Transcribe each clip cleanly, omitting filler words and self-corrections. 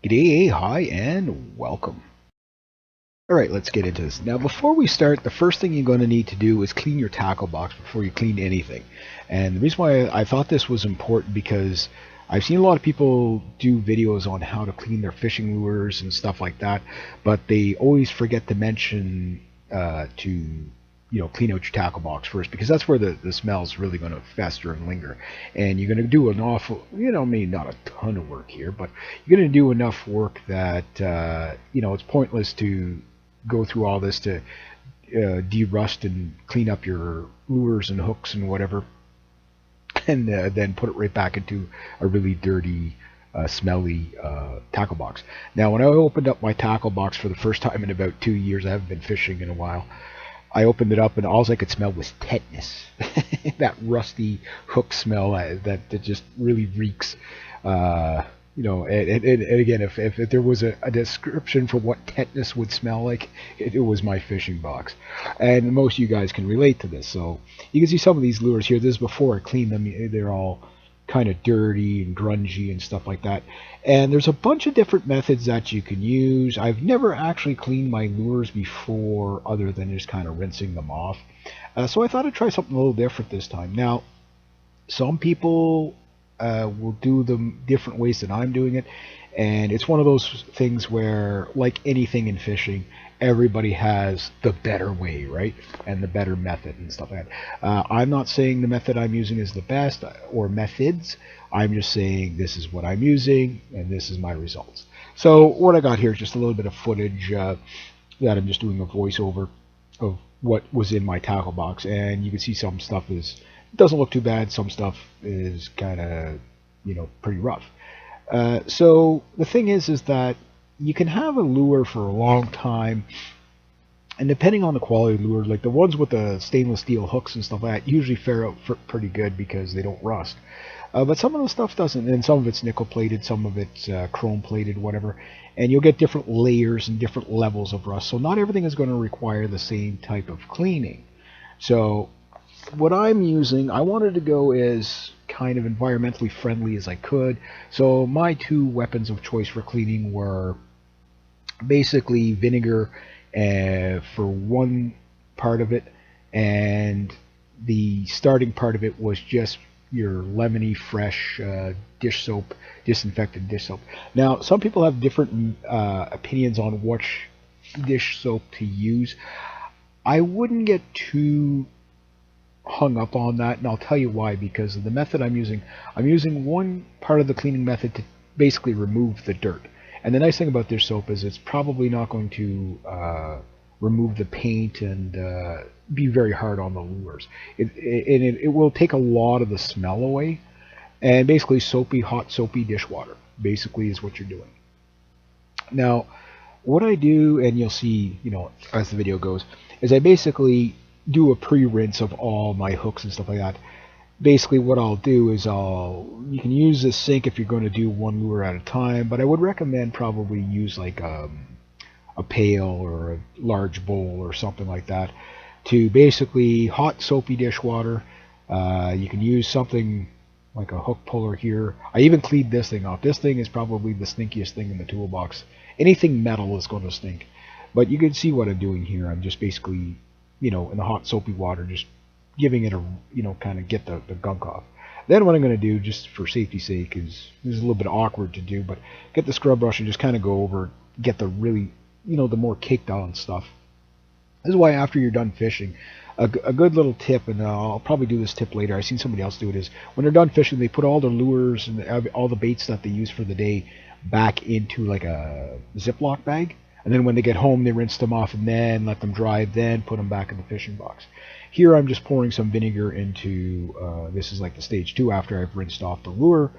G'day, hi, and welcome. Alright, let's get into this. Now, before we start, the first thing you're going to need to do is clean your tackle box before you clean anything. And the reason why I thought this was important because I've seen a lot of people do videos on how to clean their fishing lures and stuff like that, but they always forget to mention to clean out your tackle box first, because that's where the smell is really going to fester and linger. And you're going to do an awful, maybe not a ton of work here, but you're going to do enough work that it's pointless to go through all this to de-rust and clean up your lures and hooks and whatever, and then put it right back into a really dirty, smelly tackle box. Now, when I opened up my tackle box for the first time in about 2 years, I haven't been fishing in a while, I opened it up and all I could smell was tetanus. That rusty hook smell that just really reeks. And again, if there was a description for what tetanus would smell like, it was my fishing box. And most of you guys can relate to this. So you can see some of these lures here. This is before I cleaned them. They're all kind of dirty and grungy and stuff like that. And there's a bunch of different methods that you can use. I've never actually cleaned my lures before other than just kind of rinsing them off. So I thought I'd try something a little different this time. Now, some people will do them different ways than I'm doing it. And it's one of those things where, like anything in fishing, everybody has the better way, right? And the better method and stuff like that. I'm not saying the method I'm using is the best or methods. I'm just saying this is what I'm using and this is my results. So what I got here is just a little bit of footage that I'm just doing a voiceover of what was in my tackle box. And you can see some stuff doesn't look too bad. Some stuff is kind of, pretty rough. So the thing is that you can have a lure for a long time, and depending on the quality of the lure, like the ones with the stainless steel hooks and stuff like that, usually fare out pretty good because they don't rust. But some of the stuff doesn't, and some of it's nickel plated, some of it's chrome plated, whatever, and you'll get different layers and different levels of rust. So not everything is going to require the same type of cleaning. So what I'm using, I wanted to go as kind of environmentally friendly as I could. So my two weapons of choice for cleaning were basically vinegar for one part of it, and the starting part of it was just your lemony fresh dish soap, disinfected dish soap. Now, some people have different opinions on which dish soap to use. I wouldn't get too hung up on that, and I'll tell you why. Because of the method I'm using one part of the cleaning method to basically remove the dirt. And the nice thing about dish soap is it's probably not going to remove the paint and be very hard on the lures. It will take a lot of the smell away. And basically hot soapy dishwater basically is what you're doing. Now, what I do, and you'll see, as the video goes, is I basically do a pre-rinse of all my hooks and stuff like that. Basically what I'll do is you can use this sink if you're going to do one lure at a time, but I would recommend probably use like a pail or a large bowl or something like that to basically hot soapy dishwater. You can use something like a hook puller here. I even cleaned this thing off. This thing is probably the stinkiest thing in the toolbox. Anything metal is going to stink. But you can see what I'm doing here. I'm just basically, in the hot soapy water, just giving it a, kind of get the gunk off. Then what I'm going to do, just for safety's sake, is this is a little bit awkward to do, but get the scrub brush and just kind of go over, get the really, the more caked on stuff. This is why after you're done fishing, a good little tip, and I'll probably do this tip later, I've seen somebody else do it, is when they're done fishing, they put all their lures and all the baits that they use for the day back into like a Ziploc bag. And then when they get home, they rinse them off and then let them dry, then put them back in the fishing box. Here I'm just pouring some vinegar into, this is like the stage 2 after I've rinsed off the lure.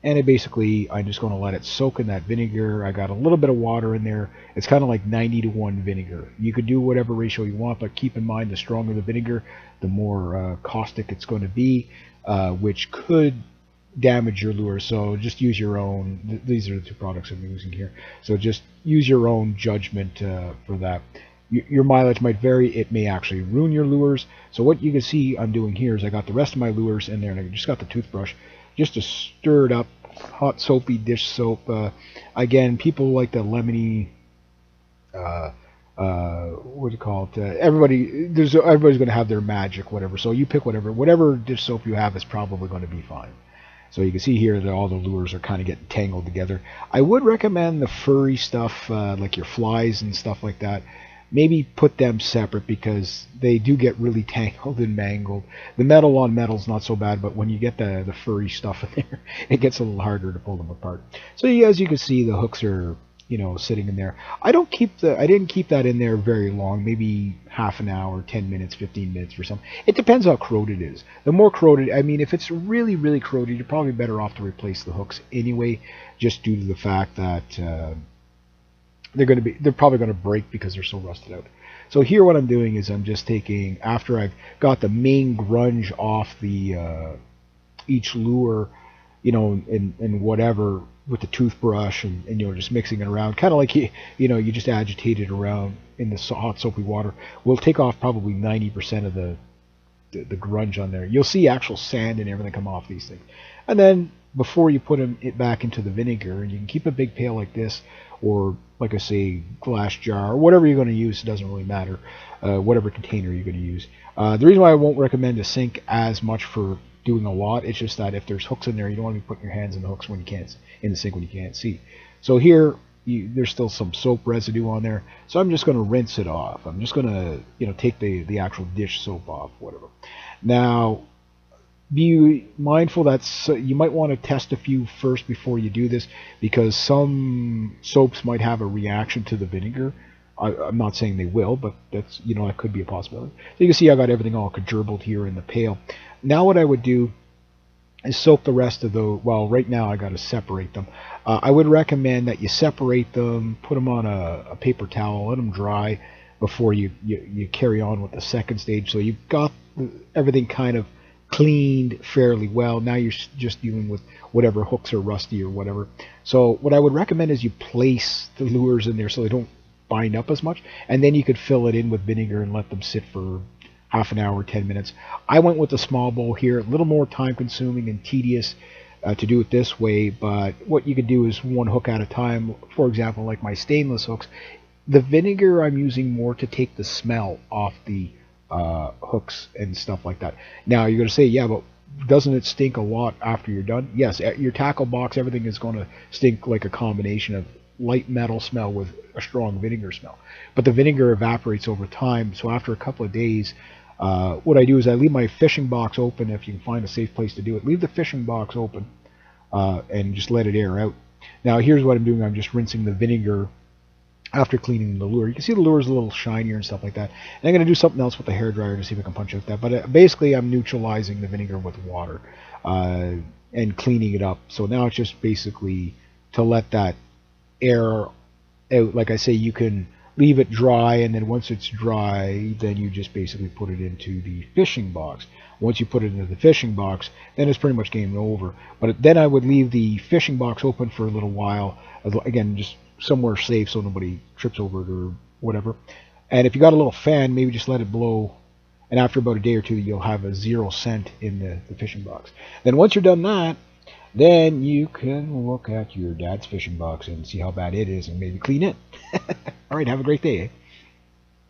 And I'm just going to let it soak in that vinegar. I got a little bit of water in there. It's kind of like 90-to-1 vinegar. You could do whatever ratio you want, but keep in mind the stronger the vinegar, the more caustic it's going to be, which could damage your lure. So just use your own. These are the two products I'm using here. So just use your own judgment for that. Your mileage might vary. It may actually ruin your lures. So what you can see I'm doing here is I got the rest of my lures in there, and I just got the toothbrush just to stir it up hot soapy dish soap. Again, people like the lemony. Uh, what do you call it? Everybody's going to have their magic, whatever. So you pick whatever dish soap you have is probably going to be fine. So you can see here that all the lures are kind of getting tangled together. I would recommend the furry stuff, like your flies and stuff like that. Maybe put them separate because they do get really tangled and mangled. The metal on metal's not so bad, but when you get the furry stuff in there, it gets a little harder to pull them apart. So as you can see, the hooks are sitting in there. I didn't keep that in there very long, maybe half an hour, 10 minutes, 15 minutes or something. It depends how corroded it is. The more corroded, I mean, if it's really, really corroded, you're probably better off to replace the hooks anyway, just due to the fact that they're probably going to break because they're so rusted out. So here what I'm doing is I'm just taking, after I've got the main grunge off the each lure, and whatever, with the toothbrush and just mixing it around, kind of like you just agitate it around in the hot soapy water. We'll take off probably 90% of the grunge on there. You'll see actual sand and everything come off these things. And then before you put it back into the vinegar, and you can keep a big pail like this, or like I say, glass jar, or whatever you're going to use. It doesn't really matter, whatever container you're going to use. The reason why I won't recommend a sink as much for doing a lot, it's just that if there's hooks in there, you don't want to be putting your hands in the hooks when you can't, in the sink when you can't see. So here there's still some soap residue on there, so I'm just going to rinse it off. I'm just going to take the actual dish soap off, whatever. Now be mindful that you might want to test a few first before you do this, because some soaps might have a reaction to the vinegar. I'm not saying they will, but that's that could be a possibility. So you can see I got everything all gerbled here in the pail. Now what I would do is soak the rest of the, well, right now I got to separate them. I would recommend that you separate them, put them on a paper towel, let them dry before you carry on with the second stage. So you've got everything kind of cleaned fairly well. Now you're just dealing with whatever hooks are rusty or whatever. So what I would recommend is you place the lures in there so they don't bind up as much, and then you could fill it in with vinegar and let them sit for half an hour, 10 minutes. I went with the small bowl here, a little more time consuming and tedious to do it this way, but what you could do is one hook at a time. For example, like my stainless hooks, the vinegar I'm using more to take the smell off the hooks and stuff like that. Now you're going to say, yeah, but doesn't it stink a lot after you're done? Yes, at your tackle box, everything is going to stink like a combination of light metal smell with a strong vinegar smell. But the vinegar evaporates over time, so after a couple of days, what I do is I leave my fishing box open. If you can find a safe place to do it, leave the fishing box open and just let it air out. Now here's what I'm doing. I'm just rinsing the vinegar after cleaning the lure. You can see the lure is a little shinier and stuff like that. And I'm going to do something else with the hairdryer to see if I can punch out that. But basically I'm neutralizing the vinegar with water and cleaning it up. So now it's just basically to let that air out. Like I say, you can leave it dry, and then once it's dry, then you just basically put it into the fishing box. Once you put it into the fishing box, then it's pretty much game over. But then I would leave the fishing box open for a little while, again, just somewhere safe so nobody trips over it or whatever. And if you got a little fan, maybe just let it blow, and after about a day or two, you'll have a 0 scent in the fishing box. Then once you're done that, then you can look at your dad's fishing box and see how bad it is and maybe clean it. All right, have a great day.